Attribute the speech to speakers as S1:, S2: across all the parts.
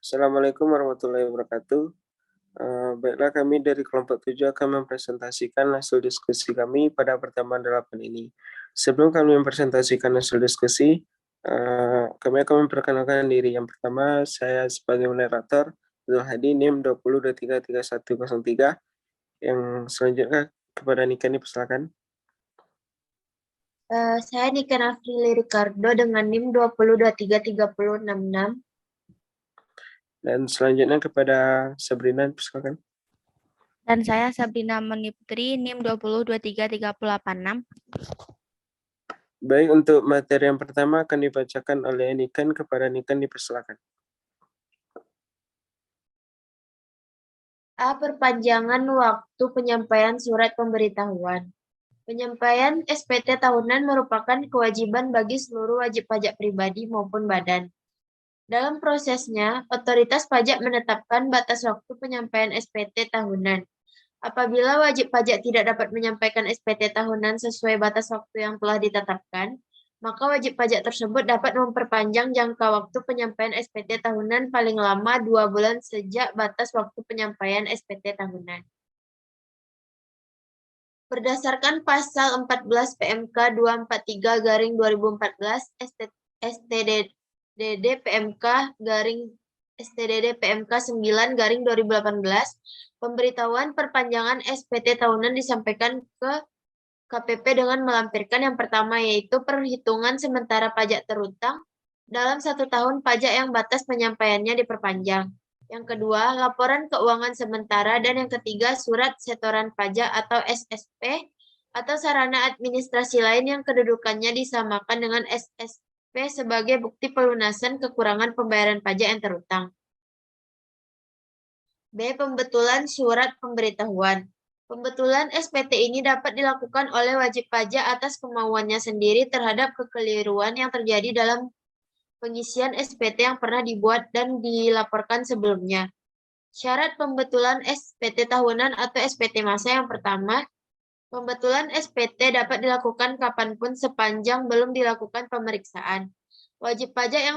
S1: Assalamualaikum warahmatullahi wabarakatuh. Baiklah, kami dari kelompok 7 akan mempresentasikan hasil diskusi kami pada pertemuan 8 ini. Sebelum kami mempresentasikan hasil diskusi, kami akan memperkenalkan diri. Yang pertama, saya sebagai moderator, Zul Hadi, NIM 20233103. Yang selanjutnya kepada Nika dipersilakan.
S2: Saya Nika Nafrili Ricardo dengan NIM 20233066.
S1: Dan selanjutnya kepada Sabrina dipersilakan.
S3: Dan saya Sabrina Mani Putri, NIM 20233086.
S1: Baik, untuk materi yang pertama akan dibacakan oleh Niken. Kepada Niken dipersilakan.
S2: Perpanjangan waktu penyampaian surat pemberitahuan. Penyampaian SPT tahunan merupakan kewajiban bagi seluruh wajib pajak pribadi maupun badan. Dalam prosesnya, otoritas pajak menetapkan batas waktu penyampaian SPT tahunan. Apabila wajib pajak tidak dapat menyampaikan SPT tahunan sesuai batas waktu yang telah ditetapkan, maka wajib pajak tersebut dapat memperpanjang jangka waktu penyampaian SPT tahunan paling lama 2 bulan sejak batas waktu penyampaian SPT tahunan. Berdasarkan pasal 14 PMK 243/2014 STDD PMK 9/2018, pemberitahuan perpanjangan SPT tahunan disampaikan ke KPP dengan melampirkan yang pertama, yaitu perhitungan sementara pajak terutang dalam 1 tahun pajak yang batas penyampaiannya diperpanjang. Yang kedua, laporan keuangan sementara, dan yang ketiga, surat setoran pajak atau SSP atau sarana administrasi lain yang kedudukannya disamakan dengan SSP sebagai bukti pelunasan kekurangan pembayaran pajak yang terutang. B. Pembetulan surat pemberitahuan. Pembetulan SPT ini dapat dilakukan oleh wajib pajak atas kemauannya sendiri terhadap kekeliruan yang terjadi dalam pengisian SPT yang pernah dibuat dan dilaporkan sebelumnya. Syarat pembetulan SPT tahunan atau SPT masa. Yang pertama, pembetulan SPT dapat dilakukan kapanpun sepanjang belum dilakukan pemeriksaan. Wajib pajak yang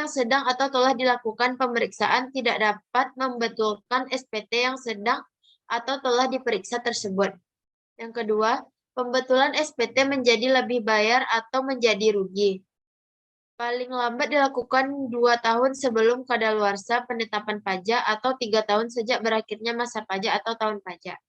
S2: sedang atau telah dilakukan pemeriksaan tidak dapat membetulkan SPT yang sedang atau telah diperiksa tersebut. Yang kedua, pembetulan SPT menjadi lebih bayar atau menjadi rugi. Paling lambat dilakukan 2 tahun sebelum kadaluarsa penetapan pajak atau 3 tahun sejak berakhirnya masa pajak atau tahun pajak.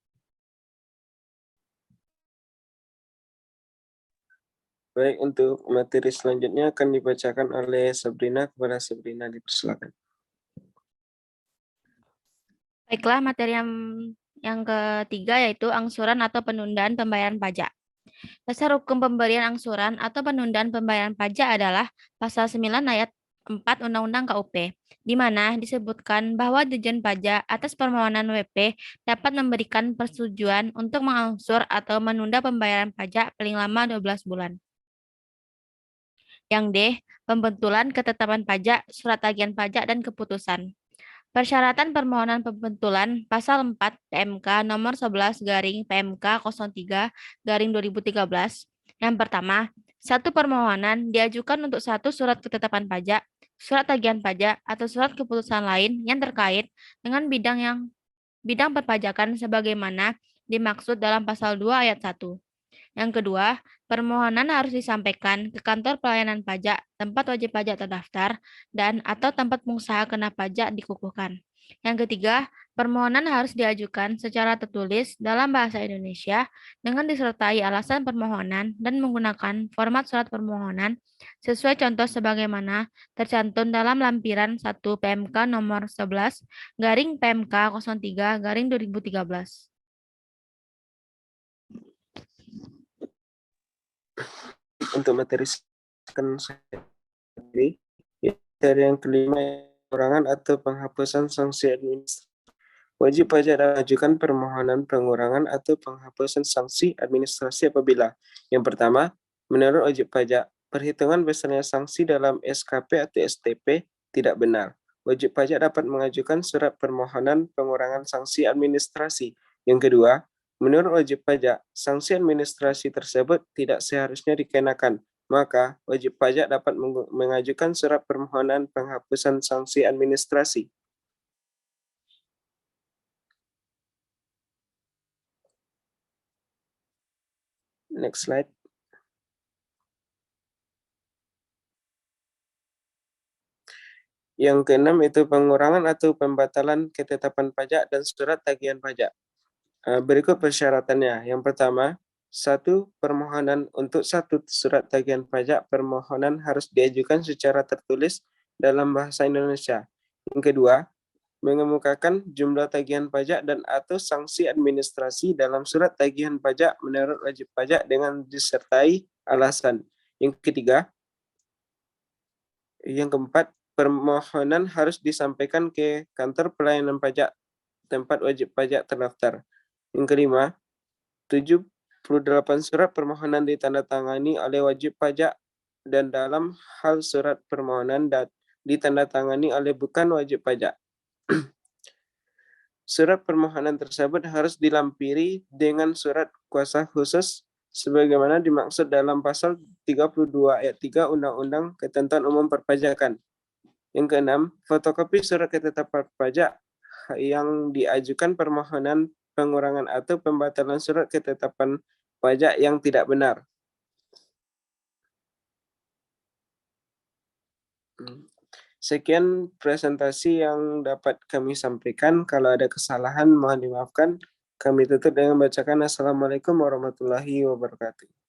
S1: Baik, untuk materi selanjutnya akan dibacakan oleh Sabrina. Kepada Sabrina dipersilakan.
S3: Baiklah, materi yang ketiga yaitu angsuran atau penundaan pembayaran pajak. Dasar hukum pemberian angsuran atau penundaan pembayaran pajak adalah pasal 9 ayat 4 Undang-Undang KUP, di mana disebutkan bahwa Dirjen Pajak atas permohonan WP dapat memberikan persetujuan untuk mengangsur atau menunda pembayaran pajak paling lama 12 bulan. Yang D. Pembetulan ketetapan pajak, surat tagihan pajak, dan keputusan. Persyaratan permohonan pembetulan pasal 4 PMK nomor 11/PMK 03/2013. Yang pertama, satu permohonan diajukan untuk satu surat ketetapan pajak, surat tagihan pajak, atau surat keputusan lain yang terkait dengan bidang perpajakan sebagaimana dimaksud dalam pasal 2 ayat 1. Yang kedua, permohonan harus disampaikan ke kantor pelayanan pajak tempat wajib pajak terdaftar dan atau tempat pengusaha kena pajak dikukuhkan. Yang ketiga, permohonan harus diajukan secara tertulis dalam bahasa Indonesia dengan disertai alasan permohonan dan menggunakan format surat permohonan sesuai contoh sebagaimana tercantum dalam lampiran 1 PMK nomor 11/PMK 03/2013.
S1: Untuk materi materi yang kelima, pengurangan atau penghapusan sanksi administrasi. Wajib pajak mengajukan permohonan pengurangan atau penghapusan sanksi administrasi apabila: yang pertama, menurut wajib pajak, perhitungan besarnya sanksi dalam SKP atau STP tidak benar. Wajib pajak dapat mengajukan surat permohonan pengurangan sanksi administrasi. Yang kedua, menurut wajib pajak, sanksi administrasi tersebut tidak seharusnya dikenakan maka wajib pajak dapat mengajukan surat permohonan penghapusan sanksi administrasi. Next slide. Yang keenam itu pengurangan atau pembatalan ketetapan pajak dan surat tagihan pajak. Berikut persyaratannya. Yang pertama, 1. Permohonan untuk 1 surat tagihan pajak permohonan harus diajukan secara tertulis dalam bahasa Indonesia. Yang kedua, mengemukakan jumlah tagihan pajak dan atau sanksi administrasi dalam surat tagihan pajak menurut wajib pajak dengan disertai alasan. Yang ketiga, yang keempat, permohonan harus disampaikan ke kantor pelayanan pajak tempat wajib pajak terdaftar. Yang kelima, 78 surat permohonan ditandatangani oleh wajib pajak dan dalam hal surat permohonan ditandatangani oleh bukan wajib pajak. Surat permohonan tersebut harus dilampiri dengan surat kuasa khusus sebagaimana dimaksud dalam pasal 32 ayat 3 Undang-Undang Ketentuan Umum Perpajakan. Yang keenam, fotokopi surat ketetapan pajak yang diajukan permohonan pengurangan atau pembatalan surat ketetapan pajak yang tidak benar. Sekian presentasi yang dapat kami sampaikan. Kalau ada kesalahan mohon dimaafkan. Kami tutup dengan bacakan Assalamualaikum warahmatullahi wabarakatuh.